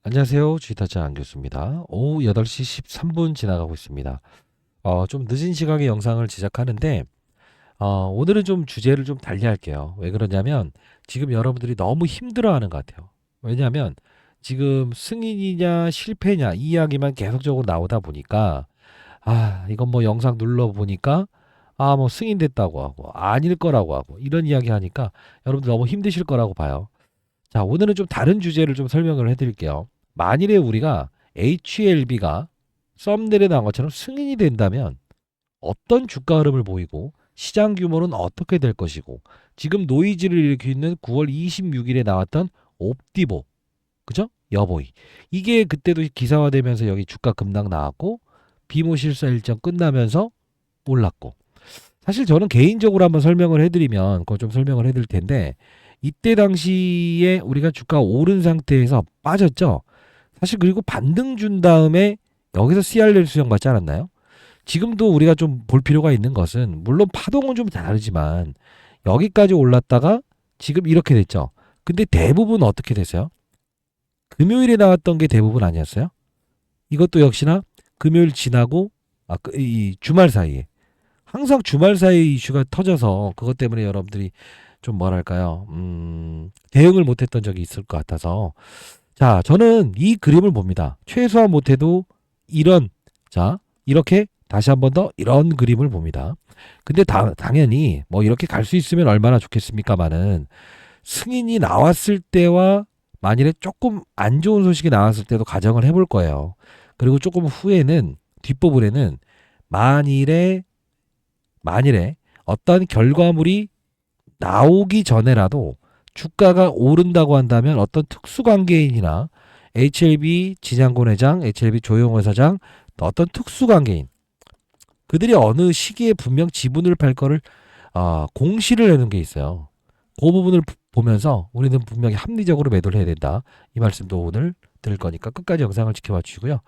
안녕하세요. 주식타짜 안교수입니다. 오후 8시 13분 지나가고 있습니다. 좀 늦은 시각에 영상을 제작하는데, 오늘은 좀 주제를 좀 달리 할게요. 왜 그러냐면, 지금 여러분들이 너무 힘들어하는 것 같아요. 왜냐하면, 지금 승인이냐 실패냐 이 이야기만 계속적으로 나오다 보니까, 이건 뭐 영상 눌러보니까, 뭐 승인됐다고 하고, 아닐 거라고 하고, 이런 이야기 하니까 여러분들 너무 힘드실 거라고 봐요. 자, 오늘은 좀 다른 주제를 좀 설명을 해드릴게요. 만일에 우리가 HLB가 썸네일에 나온 것처럼 승인이 된다면 어떤 주가 흐름을 보이고 시장 규모는 어떻게 될 것이고 지금 노이즈를 일으키고 있는 9월 26일에 나왔던 옵디보, 그죠? 여보이. 이게 그때도 기사화되면서 여기 주가 급락 나왔고 비모 실사 일정 끝나면서 올랐고 사실 저는 개인적으로 한번 설명을 해드리면 그거 좀 설명을 해드릴 텐데 이때 당시에 우리가 주가 오른 상태에서 빠졌죠. 사실 그리고 반등 준 다음에 여기서 CRL 수정 받지 않았나요? 지금도 우리가 좀 볼 필요가 있는 것은 물론 파동은 좀 다르지만 여기까지 올랐다가 지금 이렇게 됐죠. 근데 대부분 어떻게 됐어요? 금요일에 나왔던 게 대부분 아니었어요? 이것도 역시나 금요일 지나고 이 주말 사이에 항상 주말 사이에 이슈가 터져서 그것 때문에 여러분들이 좀 뭐랄까요? 대응을 못했던 적이 있을 것 같아서 자, 저는 이 그림을 봅니다. 최소한 못해도 이런, 자, 이렇게 다시 한 번 더 이런 그림을 봅니다. 근데 당연히 뭐 이렇게 갈 수 있으면 얼마나 좋겠습니까마는 승인이 나왔을 때와 만일에 조금 안 좋은 소식이 나왔을 때도 가정을 해볼 거예요. 그리고 조금 후에는 뒷부분에는 만일에 어떤 결과물이 나오기 전에라도 주가가 오른다고 한다면 어떤 특수관계인이나 HLB 지장군 회장, HLB 조용호 사장, 어떤 특수관계인 그들이 어느 시기에 분명 지분을 팔 거를 공시를 내는 게 있어요. 그 부분을 보면서 우리는 분명히 합리적으로 매도를 해야 된다. 이 말씀도 오늘 드릴 거니까 끝까지 영상을 지켜봐 주시고요.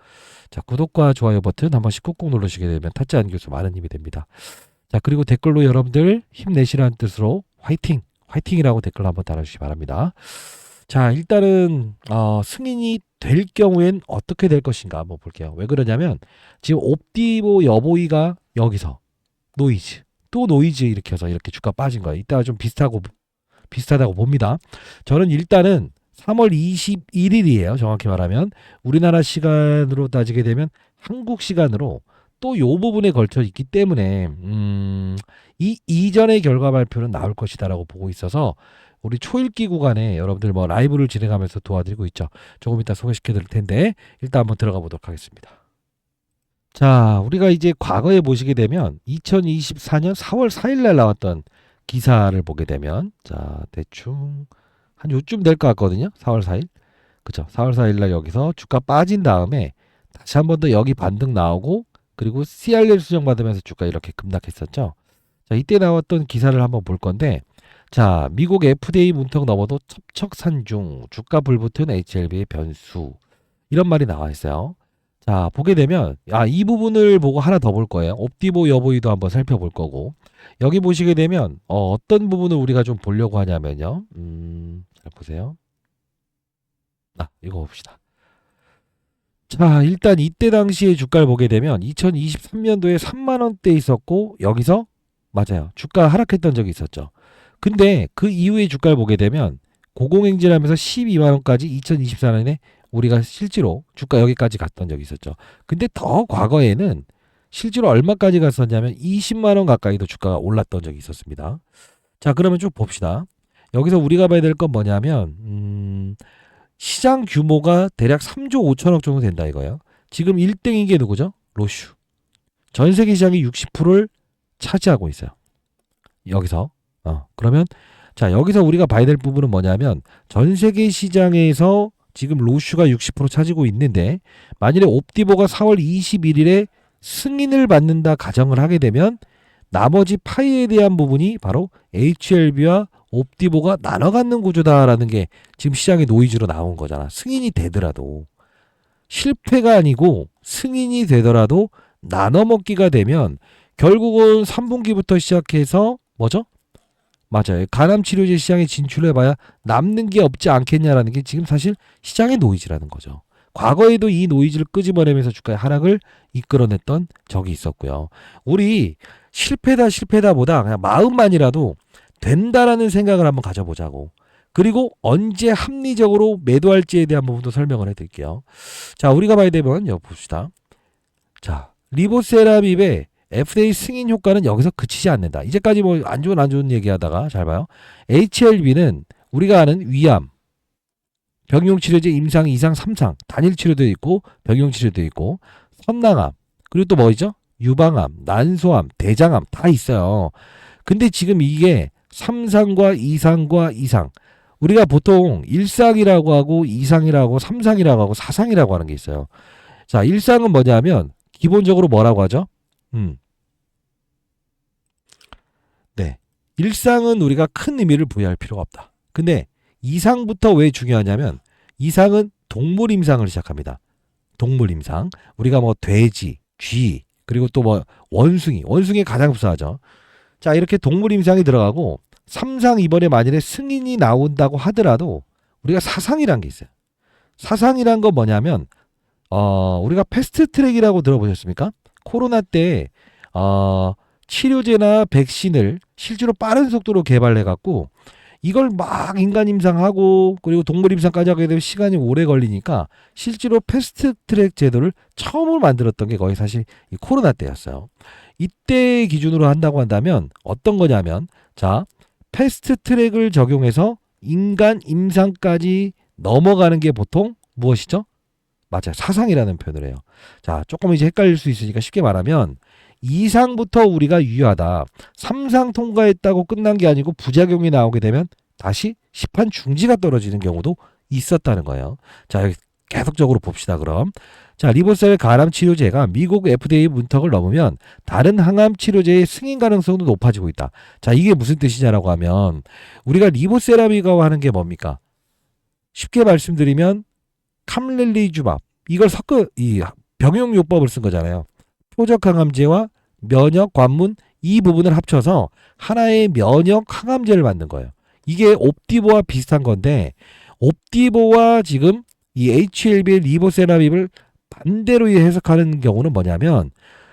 자, 구독과 좋아요 버튼 한 번씩 꾹꾹 누르시게 되면 타짜 안 교수 많은 힘이 됩니다. 자, 그리고 댓글로 여러분들 힘내시라는 뜻으로 화이팅! 화이팅이라고 댓글 한번 달아주시기 바랍니다. 자, 일단은 승인이 될 경우엔 어떻게 될 것인가 한번 볼게요. 왜 그러냐면 지금 옵디보 여보이가 여기서 노이즈 또 노이즈 일으켜서 이렇게 주가 빠진 거예요. 이따가 좀 비슷하다고 봅니다. 저는 일단은 3월 21일이에요. 정확히 말하면 우리나라 시간으로 따지게 되면 한국 시간으로 또 요 부분에 걸쳐 있기 때문에 이 이전의 결과 발표는 나올 것이다라고 보고 있어서 우리 초읽기 구간에 여러분들 뭐 라이브를 진행하면서 도와드리고 있죠. 조금 이따 소개시켜 드릴 텐데 일단 한번 들어가 보도록 하겠습니다. 자, 우리가 이제 과거에 보시게 되면 2024년 4월 4일 날 나왔던 기사를 보게 되면 자, 대충 한 요쯤 될 것 같거든요. 4월 4일. 그죠? 4월 4일 날 여기서 주가 빠진 다음에 다시 한 번 더 여기 반등 나오고 그리고 CRL 수정 받으면서 주가 이렇게 급락했었죠. 자, 이때 나왔던 기사를 한번 볼 건데 자, 미국 FDA 문턱 넘어도 첩척산중 주가 불붙은 HLB의 변수 이런 말이 나와 있어요. 자, 보게 되면 이 부분을 보고 하나 더 볼 거예요. 옵디보 여보이도 한번 살펴볼 거고 여기 보시게 되면 어떤 부분을 우리가 좀 보려고 하냐면요. 잘 보세요. 이거 봅시다. 자, 일단 이때 당시에 주가를 보게 되면 2023년도에 3만 원대 있었고 여기서 맞아요. 주가 하락했던 적이 있었죠. 근데 그 이후에 주가를 보게 되면 고공행진하면서 12만 원까지 2024년에 우리가 실제로 주가 여기까지 갔던 적이 있었죠. 근데 더 과거에는 실제로 얼마까지 갔었냐면 20만 원 가까이도 주가가 올랐던 적이 있었습니다. 자, 그러면 쭉 봅시다. 여기서 우리가 봐야 될 건 뭐냐면 시장 규모가 대략 3조 5천억 정도 된다 이거예요. 지금 1등인 게 누구죠? 로슈. 전 세계 시장이 60%를 차지하고 있어요. 여기서. 그러면 자, 여기서 우리가 봐야 될 부분은 뭐냐면 전 세계 시장에서 지금 로슈가 60% 차지고 있는데 만일에 옵디보가 4월 21일에 승인을 받는다 가정을 하게 되면 나머지 파이에 대한 부분이 바로 HLB와 옵디보가 나눠 갖는 구조다라는 게 지금 시장의 노이즈로 나온 거잖아. 승인이 되더라도 실패가 아니고 승인이 되더라도 나눠 먹기가 되면 결국은 3분기부터 시작해서 뭐죠? 맞아요. 간암 치료제 시장에 진출해봐야 남는 게 없지 않겠냐라는 게 지금 사실 시장의 노이즈라는 거죠. 과거에도 이 노이즈를 끄집어내면서 주가의 하락을 이끌어냈던 적이 있었고요. 우리 실패다보다 그냥 마음만이라도 된다라는 생각을 한번 가져보자고. 그리고 언제 합리적으로 매도할지에 대한 부분도 설명을 해드릴게요. 자, 우리가 봐야 되면 여기 봅시다. 자, 리보세라밉의 FDA 승인 효과는 여기서 그치지 않는다. 이제까지 뭐 안 좋은 얘기하다가 잘 봐요. HLB는 우리가 아는 위암, 병용치료제 임상, 2상, 3상, 단일 치료도 있고 병용치료도 있고 선낭암, 그리고 또 뭐 있죠? 유방암, 난소암, 대장암 다 있어요. 근데 지금 이게 3상과 2상과 2상, 우리가 보통 1상이라고 하고 2상이라고 하고 3상이라고 하고 4상이라고 하는 게 있어요. 자, 1상은 뭐냐면 기본적으로 뭐라고 하죠? 네. 1상은 우리가 큰 의미를 부여할 필요가 없다. 근데 2상부터 왜 중요하냐면 2상은 동물 임상을 시작합니다. 동물 임상. 우리가 뭐 돼지, 쥐, 그리고 또 뭐 원숭이 가장 흡사하죠. 자, 이렇게 동물 임상이 들어가고 3상 이번에 만일에 승인이 나온다고 하더라도 우리가 4상이란 게 있어요. 4상이란 건 뭐냐면 우리가 패스트트랙이라고 들어보셨습니까? 코로나 때 치료제나 백신을 실제로 빠른 속도로 개발해갖고 이걸 막 인간 임상하고 그리고 동물 임상까지 하게 되면 시간이 오래 걸리니까 실제로 패스트트랙 제도를 처음으로 만들었던 게 거의 사실 이 코로나 때였어요. 이때 기준으로 한다고 한다면 어떤 거냐면, 자, 패스트트랙을 적용해서 인간 임상까지 넘어가는 게 보통 무엇이죠? 맞아요. 사상이라는 표현을 해요. 자, 조금 이제 헷갈릴 수 있으니까 쉽게 말하면 2상부터 우리가 유효하다. 3상 통과했다고 끝난 게 아니고 부작용이 나오게 되면 다시 시판 중지가 떨어지는 경우도 있었다는 거예요. 자, 여기 계속적으로 봅시다. 그럼 자, 리보셀 가암 치료제가 미국 FDA 문턱을 넘으면 다른 항암 치료제의 승인 가능성도 높아지고 있다. 자, 이게 무슨 뜻이냐라고 하면 우리가 리보세라믹이라고 하는 게 뭡니까? 쉽게 말씀드리면 캄렐리주밥 이걸 섞어 이 병용요법을 쓴 거잖아요. 표적 항암제와 면역 관문 이 부분을 합쳐서 하나의 면역 항암제를 만든 거예요. 이게 옵디보와 비슷한 건데 옵디보와 지금 이 HLB의 리보세라밉을 반대로 해석하는 경우는 뭐냐면,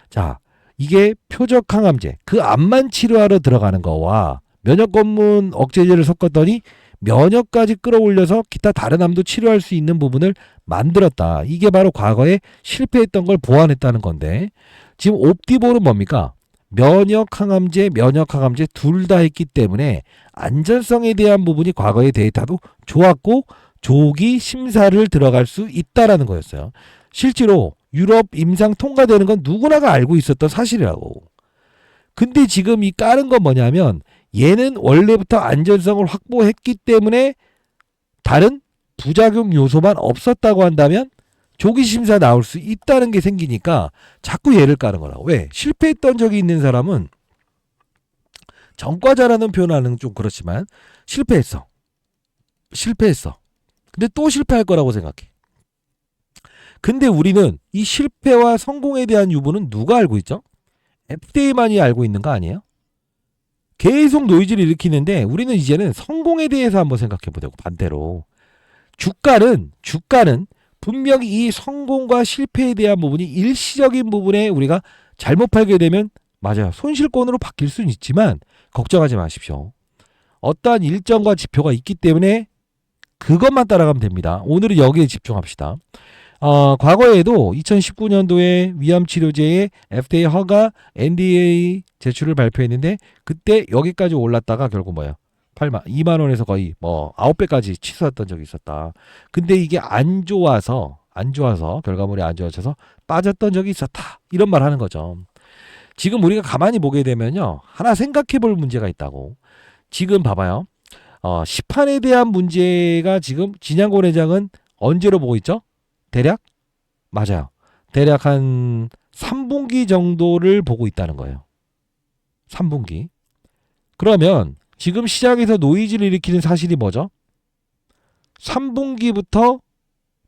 자, 이게 표적 항암제 그 암만 치료하러 들어가는 거와 면역 관문 억제제를 섞었더니 면역까지 끌어올려서 기타 다른 암도 치료할 수 있는 부분을 만들었다. 이게 바로 과거에 실패했던 걸 보완했다는 건데 지금 옵디보는 뭡니까? 면역 항암제 둘 다 했기 때문에 안전성에 대한 부분이 과거의 데이터도 좋았고 조기 심사를 들어갈 수 있다라는 거였어요. 실제로 유럽 임상 통과되는 건 누구나가 알고 있었던 사실이라고. 근데 지금 이 까는 건 뭐냐면 얘는 원래부터 안전성을 확보했기 때문에 다른 부작용 요소만 없었다고 한다면 조기 심사 나올 수 있다는 게 생기니까 자꾸 얘를 까는 거라고. 왜? 실패했던 적이 있는 사람은 전과자라는 표현하는 좀 그렇지만 실패했어. 근데 또 실패할 거라고 생각해. 근데 우리는 이 실패와 성공에 대한 유무는 누가 알고 있죠? FDA만이 알고 있는 거 아니에요? 계속 노이즈를 일으키는데 우리는 이제는 성공에 대해서 한번 생각해 보자고. 반대로 주가는 분명히 이 성공과 실패에 대한 부분이 일시적인 부분에 우리가 잘못 팔게 되면 맞아요. 손실권으로 바뀔 수는 있지만 걱정하지 마십시오. 어떠한 일정과 지표가 있기 때문에 그것만 따라가면 됩니다. 오늘은 여기에 집중합시다. 과거에도 2019년도에 위암 치료제의 FDA 허가 NDA 제출을 발표했는데 그때 여기까지 올랐다가 결국 뭐예요? 2만 원에서 거의 뭐 9배까지 치솟았던 적이 있었다. 근데 이게 안 좋아서 결과물이 안 좋아져서 빠졌던 적이 있었다. 이런 말 하는 거죠. 지금 우리가 가만히 보게 되면요. 하나 생각해 볼 문제가 있다고. 지금 봐봐요. 시판에 대한 문제가 지금 진양권 회장은 언제로 보고 있죠? 대략? 맞아요. 대략 한 3분기 정도를 보고 있다는 거예요. 3분기. 그러면 지금 시장에서 노이즈를 일으키는 사실이 뭐죠? 3분기부터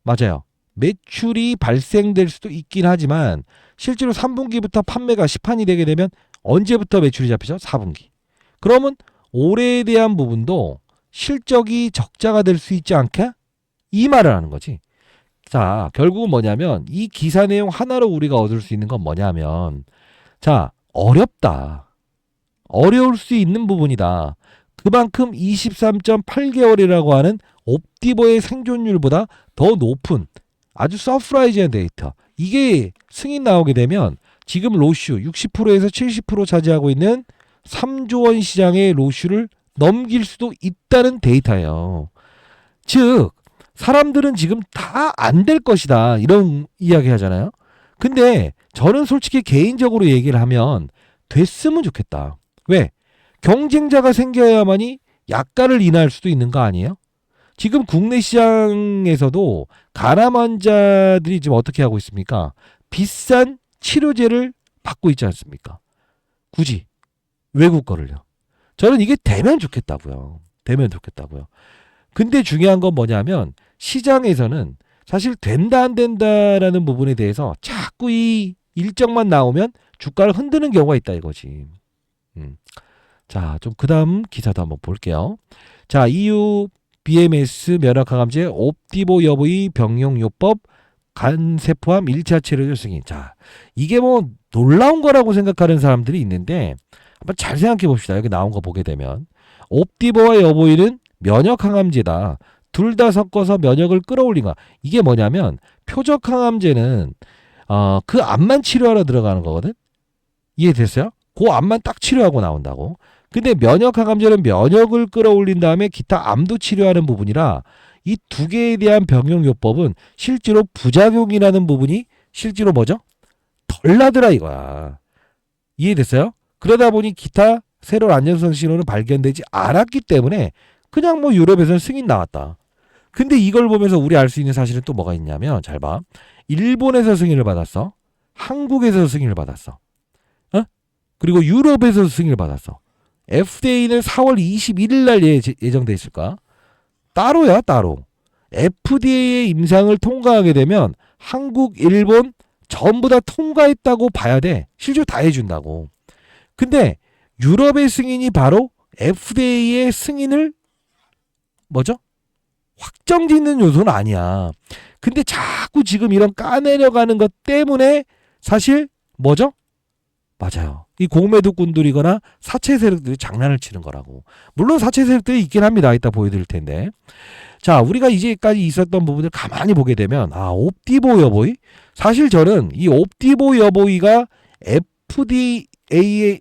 맞아요. 매출이 발생될 수도 있긴 하지만 실제로 3분기부터 판매가 시판이 되게 되면 언제부터 매출이 잡히죠? 4분기. 그러면 올해에 대한 부분도 실적이 적자가 될 수 있지 않게? 이 말을 하는 거지. 자, 결국은 뭐냐면 이 기사 내용 하나로 우리가 얻을 수 있는 건 뭐냐면 자, 어렵다. 어려울 수 있는 부분이다. 그만큼 23.8개월이라고 하는 옵티버의 생존율보다 더 높은 아주 서프라이즈한 데이터. 이게 승인 나오게 되면 지금 로슈 60%에서 70% 차지하고 있는 3조 원 시장의 로슈를 넘길 수도 있다는 데이터예요. 즉 사람들은 지금 다 안 될 것이다 이런 이야기 하잖아요. 근데 저는 솔직히 개인적으로 얘기를 하면 됐으면 좋겠다. 왜? 경쟁자가 생겨야만이 약가를 인하할 수도 있는 거 아니에요? 지금 국내 시장에서도 가람 환자들이 지금 어떻게 하고 있습니까? 비싼 치료제를 받고 있지 않습니까? 굳이 외국 거를요. 저는 이게 되면 좋겠다고요. 되면 좋겠다고요. 근데 중요한 건 뭐냐면 시장에서는 사실 된다 안 된다라는 부분에 대해서 자꾸 이 일정만 나오면 주가를 흔드는 경우가 있다 이거지. 자, 좀 그 다음 기사도 한번 볼게요. 자, EU BMS 면역항암제 옵티보 여부의 병용요법 간세포암 1차 치료제 승인. 자, 이게 뭐 놀라운 거라고 생각하는 사람들이 있는데 한번 잘 생각해 봅시다. 여기 나온 거 보게 되면 옵티보와 여보이는 면역항암제다. 둘 다 섞어서 면역을 끌어올린 거. 이게 뭐냐면 표적항암제는 그 암만 치료하러 들어가는 거거든. 이해됐어요? 그 암만 딱 치료하고 나온다고. 근데 면역항암제는 면역을 끌어올린 다음에 기타 암도 치료하는 부분이라 이 두 개에 대한 병용요법은 실제로 부작용이라는 부분이 실제로 뭐죠? 덜 나더라 이거야. 이해됐어요? 그러다 보니 기타 새로운 안정성 신호는 발견되지 않았기 때문에 그냥 뭐 유럽에서는 승인 나왔다. 근데 이걸 보면서 우리 알 수 있는 사실은 또 뭐가 있냐면 잘 봐. 일본에서 승인을 받았어. 한국에서 승인을 받았어. 그리고 유럽에서 승인을 받았어. FDA는 4월 21일 날 예정돼 있을까? 따로야 따로. FDA의 임상을 통과하게 되면 한국, 일본 전부 다 통과했다고 봐야 돼. 실제로 다 해준다고. 근데 유럽의 승인이 바로 FDA의 승인을 뭐죠? 확정짓는 요소는 아니야. 근데 자꾸 지금 이런 까내려가는 것 때문에 사실 뭐죠? 맞아요. 이 공매도꾼들이거나 사채 세력들이 장난을 치는 거라고. 물론 사채 세력들이 있긴 합니다. 이따 보여드릴 텐데. 자, 우리가 이제까지 있었던 부분을 가만히 보게 되면 옵티보 여보이? 사실 저는 이 옵티보 여보이가 FDA의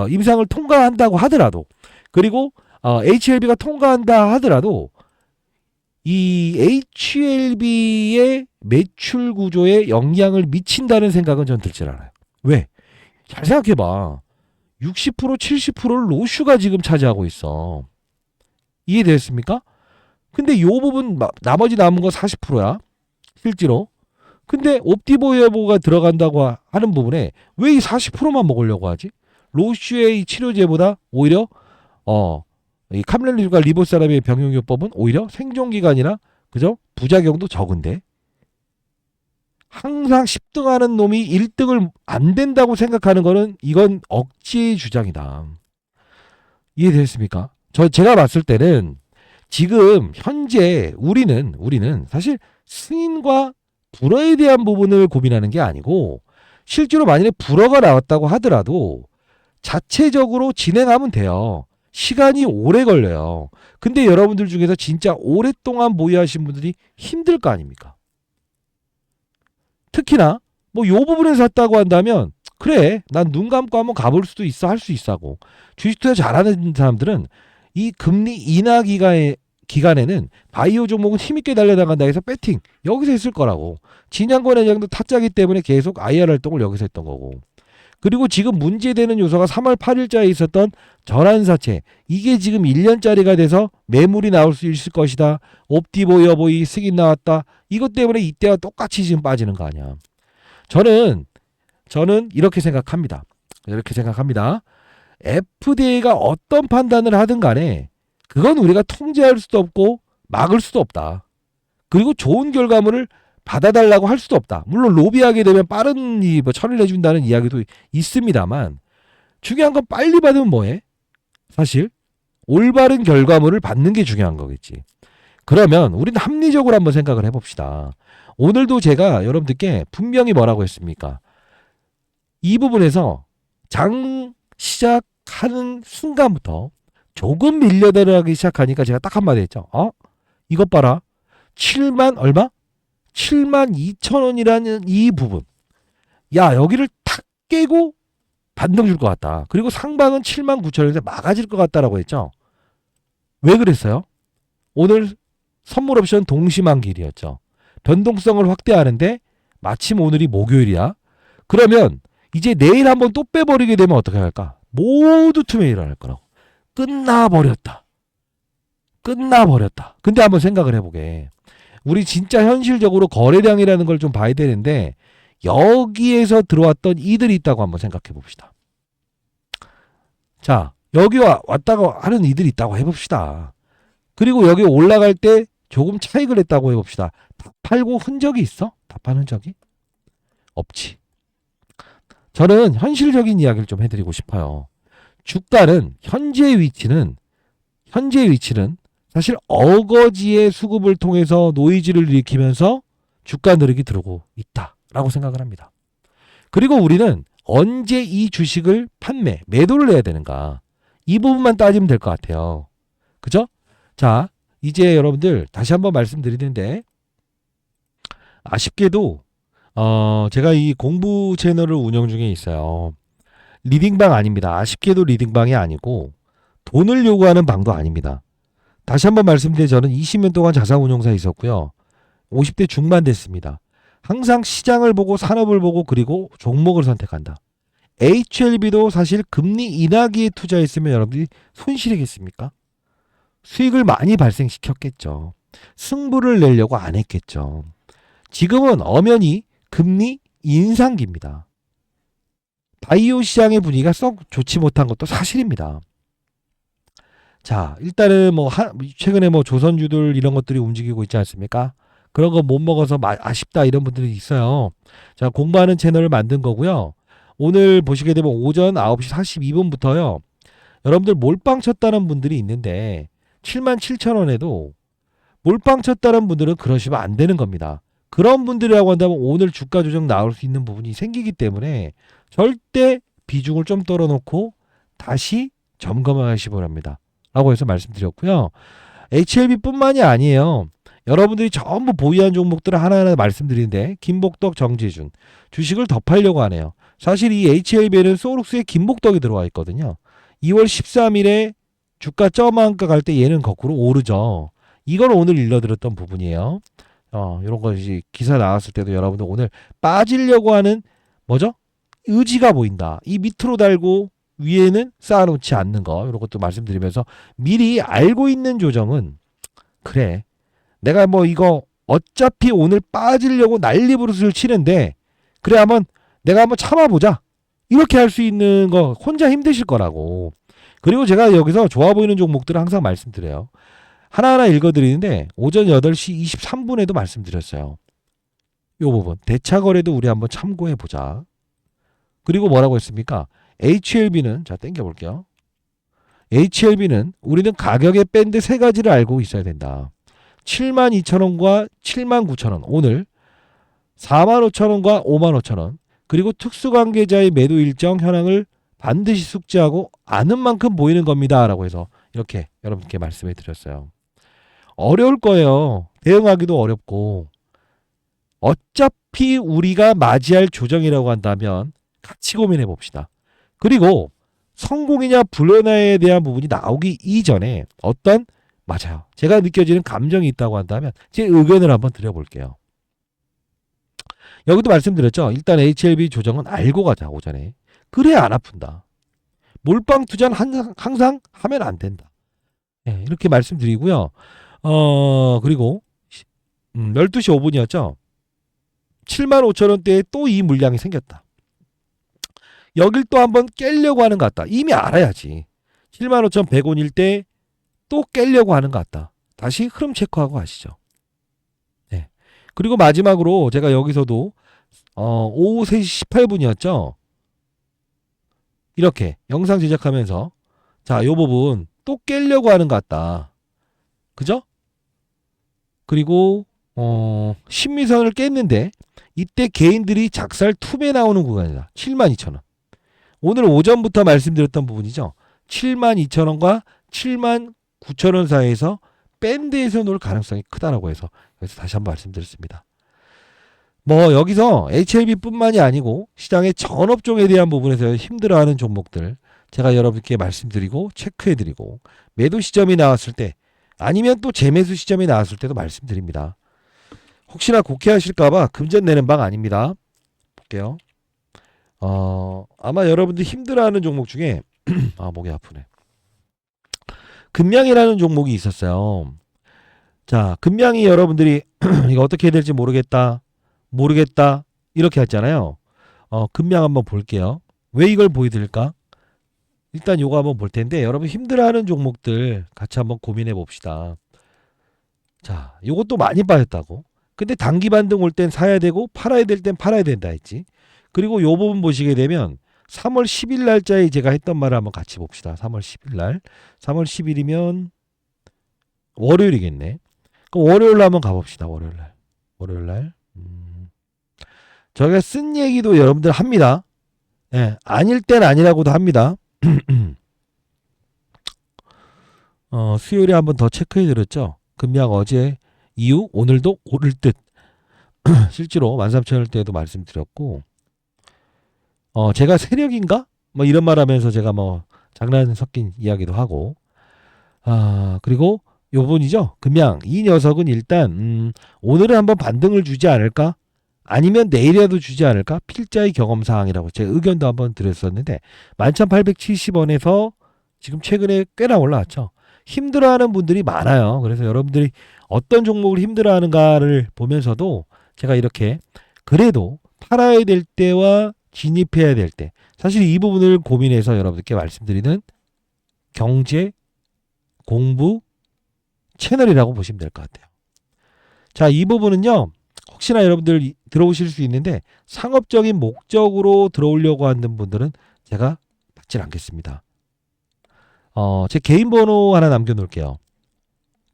임상을 통과한다고 하더라도 그리고 HLB가 통과한다 하더라도 이 HLB의 매출 구조에 영향을 미친다는 생각은 전 들질 않아요. 왜? 잘 생각해봐. 60% 70%를 로슈가 지금 차지하고 있어. 이해되셨습니까? 근데 이 부분 나머지 남은 거 40%야. 실제로. 근데 옵티보 여보가 들어간다고 하는 부분에 왜 이 40%만 먹으려고 하지? 로슈의 이 치료제보다 오히려 이 카멜리과 리보사람의 병용요법은 오히려 생존기간이나 그죠? 부작용도 적은데 항상 10등 하는 놈이 1등을 안 된다고 생각하는 거는 이건 억지의 주장이다. 이해되셨습니까? 제가 봤을 때는 지금 현재 우리는 사실 승인과 불허에 대한 부분을 고민하는 게 아니고 실제로 만약에 불허가 나왔다고 하더라도 자체적으로 진행하면 돼요. 시간이 오래 걸려요. 근데 여러분들 중에서 진짜 오랫동안 보유하신 분들이 힘들 거 아닙니까? 특히나 뭐 요 부분에서 샀다고 한다면 그래 난 눈 감고 한번 가볼 수도 있어 할 수 있어하고 주식 투자 잘하는 사람들은 이 금리 인하 기간에는 바이오 종목은 힘있게 달려나간다 해서 배팅 여기서 했을 거라고. 진양권 회장도 타짜기 때문에 계속 IR 활동을 여기서 했던 거고. 그리고 지금 문제되는 요소가 3월 8일자에 있었던 전환사채 이게 지금 1년짜리가 돼서 매물이 나올 수 있을 것이다. 옵티보 여보이 승인 나왔다. 이것 때문에 이때와 똑같이 지금 빠지는 거 아니야. 저는 이렇게 생각합니다. FDA가 어떤 판단을 하든 간에 그건 우리가 통제할 수도 없고 막을 수도 없다. 그리고 좋은 결과물을 받아달라고 할 수도 없다. 물론 로비하게 되면 빠른 처리를 해준다는 이야기도 있습니다만 중요한 건 빨리 받으면 뭐해? 사실 올바른 결과물을 받는 게 중요한 거겠지. 그러면 우리는 합리적으로 한번 생각을 해봅시다. 오늘도 제가 여러분들께 분명히 뭐라고 했습니까? 이 부분에서 장 시작하는 순간부터 조금 밀려들어가기 시작하니까 제가 딱 한마디 했죠. 이것 봐라. 7만 얼마? 7만 2천 원이라는 이 부분. 야, 여기를 탁 깨고 반등 줄 것 같다. 그리고 상방은 7만 9천 원에서 막아질 것 같다라고 했죠. 왜 그랬어요? 오늘 선물 옵션 동시만길이었죠. 변동성을 확대하는데 마침 오늘이 목요일이야. 그러면 이제 내일 한번 또 빼버리게 되면 어떻게 할까? 모두 투매일을 할 거라고. 끝나버렸다. 끝나버렸다. 근데 한번 생각을 해보게. 우리 진짜 현실적으로 거래량이라는 걸 좀 봐야 되는데 여기에서 들어왔던 이들이 있다고 한번 생각해 봅시다. 자, 여기 왔다가 하는 이들이 있다고 해봅시다. 그리고 여기 올라갈 때 조금 차익을 했다고 해봅시다. 다 팔고 흔적이 있어? 다 판 흔적이? 없지. 저는 현실적인 이야기를 좀 해드리고 싶어요. 주가는 현재의 위치는 사실 어거지의 수급을 통해서 노이즈를 일으키면서 주가 누르기 들어오고 있다라고 생각을 합니다. 그리고 우리는 언제 이 주식을 매도를 해야 되는가, 이 부분만 따지면 될 것 같아요. 그죠? 자, 이제 여러분들 다시 한번 말씀드리는데, 아쉽게도 제가 이 공부 채널을 운영 중에 있어요. 리딩방 아닙니다. 아쉽게도 리딩방이 아니고 돈을 요구하는 방도 아닙니다. 다시 한번 말씀드리면 저는 20년 동안 자산운용사에 있었고요. 50대 중반 됐습니다. 항상 시장을 보고 산업을 보고 그리고 종목을 선택한다. HLB도 사실 금리 인하기에 투자했으면 여러분들이 손실이겠습니까? 수익을 많이 발생시켰겠죠. 승부를 내려고 안 했겠죠. 지금은 엄연히 금리 인상기입니다. 바이오 시장의 분위기가 썩 좋지 못한 것도 사실입니다. 자, 일단은 최근에 조선주들 이런 것들이 움직이고 있지 않습니까? 그런 거 못 먹어서 아쉽다 이런 분들이 있어요. 자, 공부하는 채널을 만든 거고요. 오늘 보시게 되면 오전 9시 42분부터요. 여러분들 몰빵 쳤다는 분들이 있는데 77,000원에도 몰빵 쳤다는 분들은 그러시면 안 되는 겁니다. 그런 분들이라고 한다면 오늘 주가 조정 나올 수 있는 부분이 생기기 때문에 절대 비중을 좀 떨어놓고 다시 점검하시기 바랍니다. 라고 해서 말씀드렸고요. HLB뿐만이 아니에요. 여러분들이 전부 보유한 종목들을 하나하나 말씀드리는데 김복덕, 정재준 주식을 더 팔려고 하네요. 사실 이 HLB에는 소룩스에 김복덕이 들어와 있거든요. 2월 13일에 주가 저만가 갈 때 얘는 거꾸로 오르죠. 이건 오늘 일러드렸던 부분이에요. 이런 거 이제 기사 나왔을 때도 여러분들 오늘 빠지려고 하는 의지가 보인다. 이 밑으로 달고 위에는 쌓아놓지 않는 거, 이런 것도 말씀드리면서 미리 알고 있는 조정은 그래, 내가 이거 어차피 오늘 빠지려고 난리부르스를 치는데 그래 내가 한번 참아보자, 이렇게 할 수 있는 거 혼자 힘드실 거라고. 그리고 제가 여기서 좋아 보이는 종목들을 항상 말씀드려요. 하나하나 읽어드리는데 오전 8시 23분에도 말씀드렸어요. 이 부분 대차거래도 우리 한번 참고해보자. 그리고 뭐라고 했습니까? HLB는 자 땡겨볼게요. HLB는 우리는 가격의 밴드 세 가지를 알고 있어야 된다. 72,000원과 79,000원, 오늘 45,000원과 55,000원, 그리고 특수관계자의 매도 일정 현황을 반드시 숙지하고 아는 만큼 보이는 겁니다. 라고 해서 이렇게 여러분께 말씀해 드렸어요. 어려울 거예요. 대응하기도 어렵고. 어차피 우리가 맞이할 조정이라고 한다면 같이 고민해 봅시다. 그리고 성공이냐 불연냐에 대한 부분이 나오기 이전에 맞아요, 제가 느껴지는 감정이 있다고 한다면 제 의견을 한번 드려볼게요. 여기도 말씀드렸죠. 일단 HLB 조정은 알고 가자, 오전에. 그래야 안 아픈다. 몰빵 투자는 항상 하면 안 된다. 네, 이렇게 말씀드리고요. 그리고 12시 5분이었죠. 75,000원대에 또 이 물량이 생겼다. 여길 또 한번 깨려고 하는 것 같다. 이미 알아야지. 75,100원일 때 또 깨려고 하는 것 같다. 다시 흐름 체크하고 가시죠. 네. 그리고 마지막으로 제가 여기서도 오후 3시 18분이었죠. 이렇게 영상 제작하면서 자, 요 부분 또 깨려고 하는 것 같다. 그죠? 그리고 심미선을 깼는데 이때 개인들이 작살 투매 나오는 구간이다. 72,000원. 오늘 오전부터 말씀드렸던 부분이죠. 72,000원과 79,000원 사이에서 밴드에서 놀 가능성이 크다라고 해서 그래서 다시 한번 말씀드렸습니다. 뭐 여기서 HLB뿐만이 아니고 시장의 전업종에 대한 부분에서 힘들어하는 종목들 제가 여러분께 말씀드리고 체크해드리고 매도 시점이 나왔을 때 아니면 또 재매수 시점이 나왔을 때도 말씀드립니다. 혹시나 곡해하실까봐 금전 내는 방 아닙니다. 볼게요. 아마 여러분들 힘들어하는 종목 중에 목이 아프네. 금양이라는 종목이 있었어요. 자, 금양이 여러분들이 이거 어떻게 해야 될지 모르겠다 이렇게 했잖아요. 금양 한번 볼게요. 왜 이걸 보여드릴까? 일단 요거 한번 볼 텐데 여러분 힘들어하는 종목들 같이 한번 고민해 봅시다. 자, 요것도 많이 빠졌다고. 근데 단기 반등 올 땐 사야 되고 팔아야 될 땐 팔아야 된다 했지. 그리고 요 부분 보시게 되면 3월 10일 날짜에 제가 했던 말을 한번 같이 봅시다. 3월 10일 날. 3월 10일이면 월요일이겠네. 그럼 월요일 날 한번 가봅시다. 월요일 날. 월요일 날. 저희가 쓴 얘기도 여러분들 합니다. 예, 아닐 땐 아니라고도 합니다. 수요일에 한번 더 체크해 드렸죠. 금양 어제 이후 오늘도 오를 듯. 실제로 13,000원 때도 말씀드렸고 제가 세력인가? 뭐 이런 말 하면서 제가 뭐 장난 섞인 이야기도 하고 그리고 요 부분이죠. 금양 이 녀석은 일단 오늘은 한번 반등을 주지 않을까? 아니면 내일이라도 주지 않을까? 필자의 경험사항이라고 제 의견도 한번 드렸었는데 11,870원에서 지금 최근에 꽤나 올라왔죠. 힘들어하는 분들이 많아요. 그래서 여러분들이 어떤 종목을 힘들어하는가를 보면서도 제가 이렇게 그래도 팔아야 될 때와 진입해야 될 때 사실 이 부분을 고민해서 여러분들께 말씀드리는 경제 공부 채널이라고 보시면 될 것 같아요. 자, 이 부분은요. 혹시나 여러분들 들어오실 수 있는데 상업적인 목적으로 들어오려고 하는 분들은 제가 받질 않겠습니다. 제 개인 번호 하나 남겨놓을게요.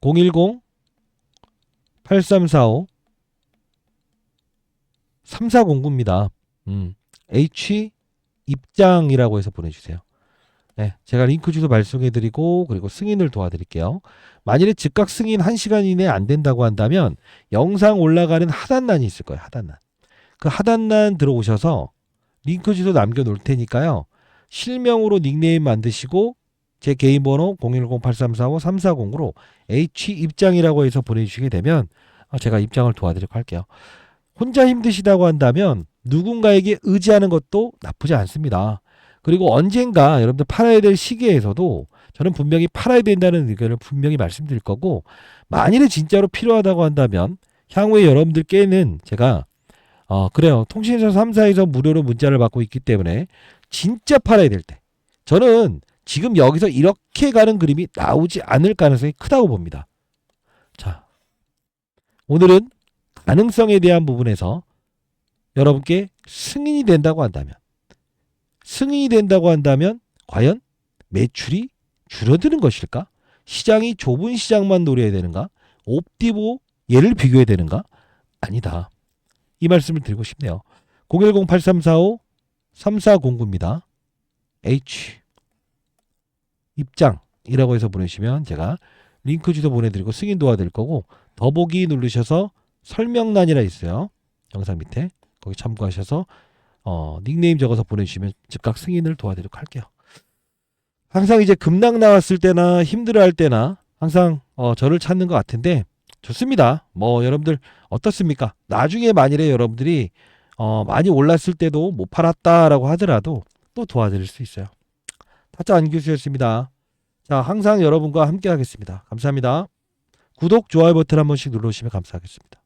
010-8345-3409입니다. H 입장이라고 해서 보내주세요. 네, 제가 링크 주소 발송해드리고 그리고 승인을 도와드릴게요. 만일에 즉각 승인 1시간 이내에 안 된다고 한다면 영상 올라가는 하단란이 있을 거예요. 하단란. 그 하단란 들어오셔서 링크 주소 남겨놓을 테니까요. 실명으로 닉네임 만드시고 제 개인 번호 010-8345-3409로 H 입장이라고 해서 보내주시게 되면 제가 입장을 도와드리고 할게요. 혼자 힘드시다고 한다면 누군가에게 의지하는 것도 나쁘지 않습니다. 그리고 언젠가 여러분들 팔아야 될 시기에서도 저는 분명히 팔아야 된다는 의견을 분명히 말씀드릴 거고 만일에 진짜로 필요하다고 한다면 향후에 여러분들께는 제가 그래요. 통신사 3사에서 무료로 문자를 받고 있기 때문에 진짜 팔아야 될 때 저는 지금 여기서 이렇게 가는 그림이 나오지 않을 가능성이 크다고 봅니다. 자, 오늘은 가능성에 대한 부분에서 여러분께 승인이 된다고 한다면 과연 매출이 줄어드는 것일까? 시장이 좁은 시장만 노려야 되는가? 옵티보 얘를 비교해야 되는가? 아니다. 이 말씀을 드리고 싶네요. 010-8345-3409입니다. H 입장이라고 해서 보내시면 제가 링크 주소 보내드리고 승인 도와드릴 거고 더보기 누르셔서 설명란이라 있어요. 영상 밑에 거기 참고하셔서 닉네임 적어서 보내주시면 즉각 승인을 도와드리도록 할게요. 항상 이제 급락 나왔을 때나 힘들어할 때나 항상 저를 찾는 것 같은데 좋습니다. 뭐 여러분들 어떻습니까? 나중에 만일에 여러분들이 많이 올랐을 때도 못 팔았다라고 하더라도 또 도와드릴 수 있어요. 타짜 안교수였습니다. 자, 항상 여러분과 함께 하겠습니다. 감사합니다. 구독, 좋아요 버튼 한 번씩 눌러주시면 감사하겠습니다.